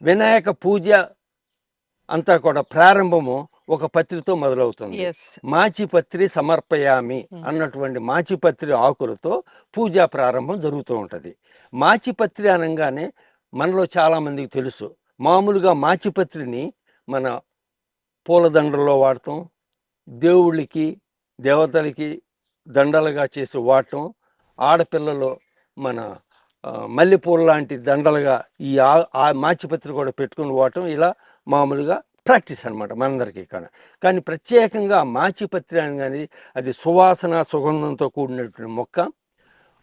వినాయక పూజ అంతా కూడా ప్రారంభము ఒక పత్రితో మొదలవుతుంది. యెస్. మాచిపత్రి సమర్పయామి హ్మ్. అన్నటువంటి మాచిపత్రి ఆకులతో పూజా ప్రారంభం జరుగుతూ ఉంటది. మాచిపత్రి అనంగానే మనలో చాలామందికి తెలుసు. మామూలుగా మాచిపత్రిని మన పూలదండల్లో వాడటం, దేవుళ్ళకి, దేవతలకి దండలుగా చేసి వాడటం, ఆడపిల్లలు మన మల్లెపూలు లాంటి దండలుగా ఈ ఆ మాచిపత్రి కూడా పెట్టుకుని వాడటం ఇలా మామూలుగా ప్రాక్టీస్ అనమాట మనందరికీ ఇక్కడ. కానీ ప్రత్యేకంగా మాచిపత్రి అనగానే అది సువాసన సుగంధంతో కూడినటువంటి మొక్క.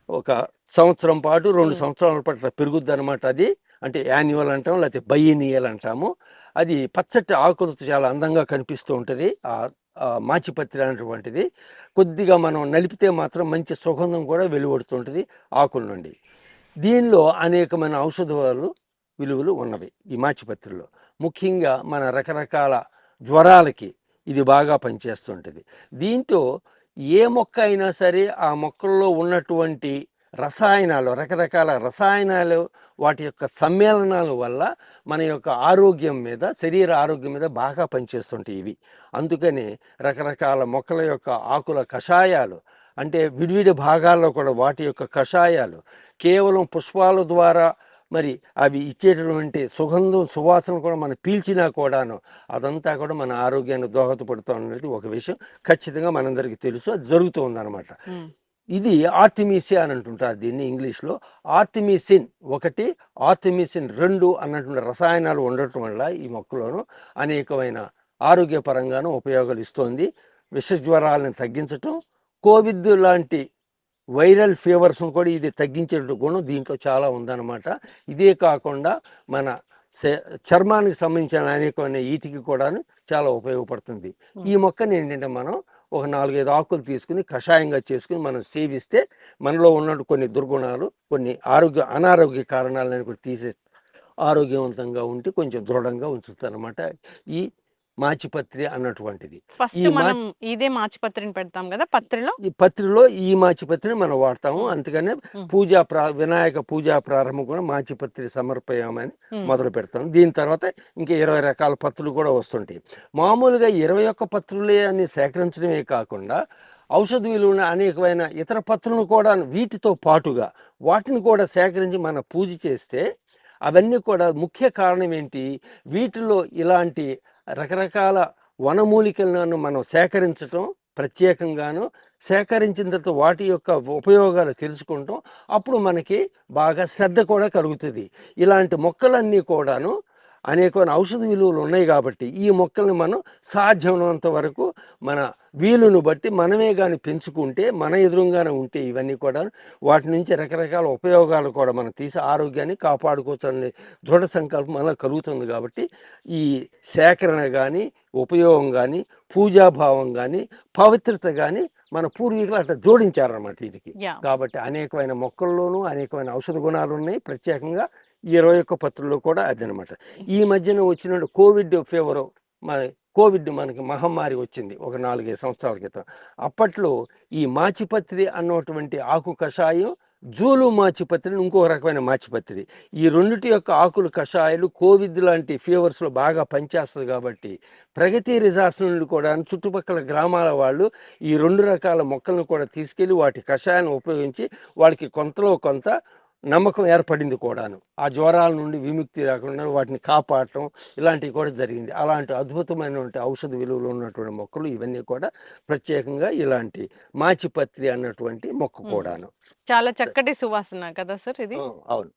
ఒక సంవత్సరం పాటు 2 సంవత్సరాల పాటు అట్లా పెరుగుద్దనమాట అది. అంటే యాన్యువల్ అంటాం, లేకపోతే బైయనియల్ అంటాము. అది పచ్చటి ఆకులతో చాలా అందంగా కనిపిస్తూ ఉంటుంది. మాచిపత్రి అనేటువంటిది కొద్దిగా మనం నలిపితే మాత్రం మంచి సుగంధం కూడా వెలువడుతుంటుంది ఆకుల నుండి. దీనిలో అనేకమైన ఔషధాలు విలువలు ఉన్నవి ఈ మాచిపత్రిలో. ముఖ్యంగా మన రకరకాల జ్వరాలకి ఇది బాగా పనిచేస్తుంటుంది. దీంట్లో ఏ మొక్క అయినా సరే ఆ మొక్కల్లో ఉన్నటువంటి రసాయనాలు, రకరకాల రసాయనాలు, వాటి యొక్క సమ్మేళనాల వల్ల మన యొక్క ఆరోగ్యం మీద, శరీర ఆరోగ్యం మీద బాగా పనిచేస్తుంటాయి ఇవి. అందుకని రకరకాల మొక్కల యొక్క ఆకుల కషాయాలు, అంటే విడివిడి భాగాల్లో కూడా వాటి యొక్క కషాయాలు కేవలం పుష్పాల ద్వారా మరి అవి ఇచ్చేటటువంటి సుగంధం సువాసన కూడా మనం పీల్చినా కూడాను అదంతా కూడా మన ఆరోగ్యాన్ని దోహదపడుతూ అనేది ఒక విషయం ఖచ్చితంగా మనందరికీ తెలుసు. అది జరుగుతూ ఉందన్నమాట. ఇది ఆర్టిమిసియా అని అంటుంటారు దీన్ని ఇంగ్లీష్లో. ఆర్టిమిసిన్ 1, ఆర్టిమిసిన్ 2 అన్నటువంటి రసాయనాలు ఉండటం వల్ల ఈ మొక్కలోను అనేకమైన ఆరోగ్యపరంగాను ఉపయోగాలు ఇస్తోంది. విషజ్వరాలను తగ్గించటం, కోవిడ్ లాంటి వైరల్ ఫీవర్స్ను కూడా ఇది తగ్గించే గుణం దీంట్లో చాలా ఉందన్నమాట. ఇదే కాకుండా మన చర్మానికి సంబంధించిన అనేకమైన వీటికి కూడాను చాలా ఉపయోగపడుతుంది. ఈ మొక్కని ఏంటంటే మనం ఒక 4-5 ఆకులు తీసుకుని కషాయంగా చేసుకుని మనం సేవిస్తే మనలో ఉన్న కొన్ని దుర్గుణాలు, కొన్ని అనారోగ్య కారణాలను కూడా తీసేస్తే ఆరోగ్యవంతంగా ఉండి కొంచెం దృఢంగా ఉంచుతారనమాట ఈ మాచిపత్రి అన్నటువంటిది. ఫస్ట్ మనం ఇదే మాచిపత్రిని పెడతాం కదా పత్రిలో. ఈ పత్రిలో ఈ మాచిపత్రిని మనం వాడతాము. అందుకనే వినాయక పూజా ప్రారంభం కూడా మాచిపత్రి సమర్పయామని మొదలు పెడతాం. దీని తర్వాత ఇంకా 20 రకాల పత్రులు కూడా వస్తుంటాయి. మామూలుగా 21 పత్రులే అని సేకరించడమే కాకుండా ఔషధ విలువైన అనేకమైన ఇతర పత్రులను కూడా వీటితో పాటుగా వాటిని కూడా సేకరించి మన పూజ చేస్తే అవన్నీ కూడా ముఖ్య కారణం ఏంటి, వీటిలో ఇలాంటి రకరకాల వనమూలికలను మనం సేకరించటం, ప్రత్యేకంగాను సేకరించిన తర్వాత వాటి యొక్క ఉపయోగాలు తెలుసుకుంటాం. అప్పుడు మనకి బాగా శ్రద్ధ కూడా కలుగుతుంది. ఇలాంటి మొక్కలన్నీ కూడాను అనేకమైన ఔషధ విలువలు ఉన్నాయి కాబట్టి ఈ మొక్కల్ని మనం సాధ్యమైనంత వరకు మన వీలును బట్టి మనమే కానీ పెంచుకుంటే, మన ఎదురుగానే ఉంటే ఇవన్నీ కూడా వాటి నుంచి రకరకాల ఉపయోగాలు కూడా మనం తీసి ఆరోగ్యాన్ని కాపాడుకోవచ్చు అనే దృఢ సంకల్పం అలా కలుగుతుంది. కాబట్టి ఈ సేకరణ కానీ, ఉపయోగం కానీ, పూజాభావం కానీ, పవిత్రత కానీ మన పూర్వీకులు అట్లా జోడించారన్నమాట వీటికి. కాబట్టి అనేకమైన మొక్కల్లోనూ అనేకమైన ఔషధ గుణాలు ఉన్నాయి. ప్రత్యేకంగా 21 పత్రుల్లో కూడా అదనమాట. ఈ మధ్యన వచ్చిన కోవిడ్ ఫీవరు, కోవిడ్ మనకి మహమ్మారి వచ్చింది ఒక 4-5 సంవత్సరాల క్రితం. అప్పట్లో ఈ మాచిపత్రి అన్నటువంటి ఆకు కషాయం, జూలు మాచిపత్రిని ఇంకో రకమైన మాచిపత్రి, ఈ రెండిటి యొక్క ఆకులు కషాయాలు కోవిడ్ లాంటి ఫీవర్స్లో బాగా పనిచేస్తుంది. కాబట్టి ప్రగతి రిసార్ట్స్ నుండి కూడా చుట్టుపక్కల గ్రామాల వాళ్ళు ఈ 2 రకాల మొక్కలను కూడా తీసుకెళ్ళి వాటి కషాయాన్ని ఉపయోగించి వాళ్ళకి కొంతలో కొంత నమ్మకం ఏర్పడింది కూడాను. ఆ జ్వరాల నుండి విముక్తి రాకుండా వాటిని కాపాడటం ఇలాంటివి కూడా జరిగింది. అలాంటి అద్భుతమైనటువంటి ఔషధ విలువలు ఉన్నటువంటి మొక్కలు ఇవన్నీ కూడా ప్రత్యేకంగా ఇలాంటి మాచిపత్రి అన్నటువంటి మొక్క కూడాను. చాలా చక్కటి సువాసన కదా సార్ ఇది. అవును.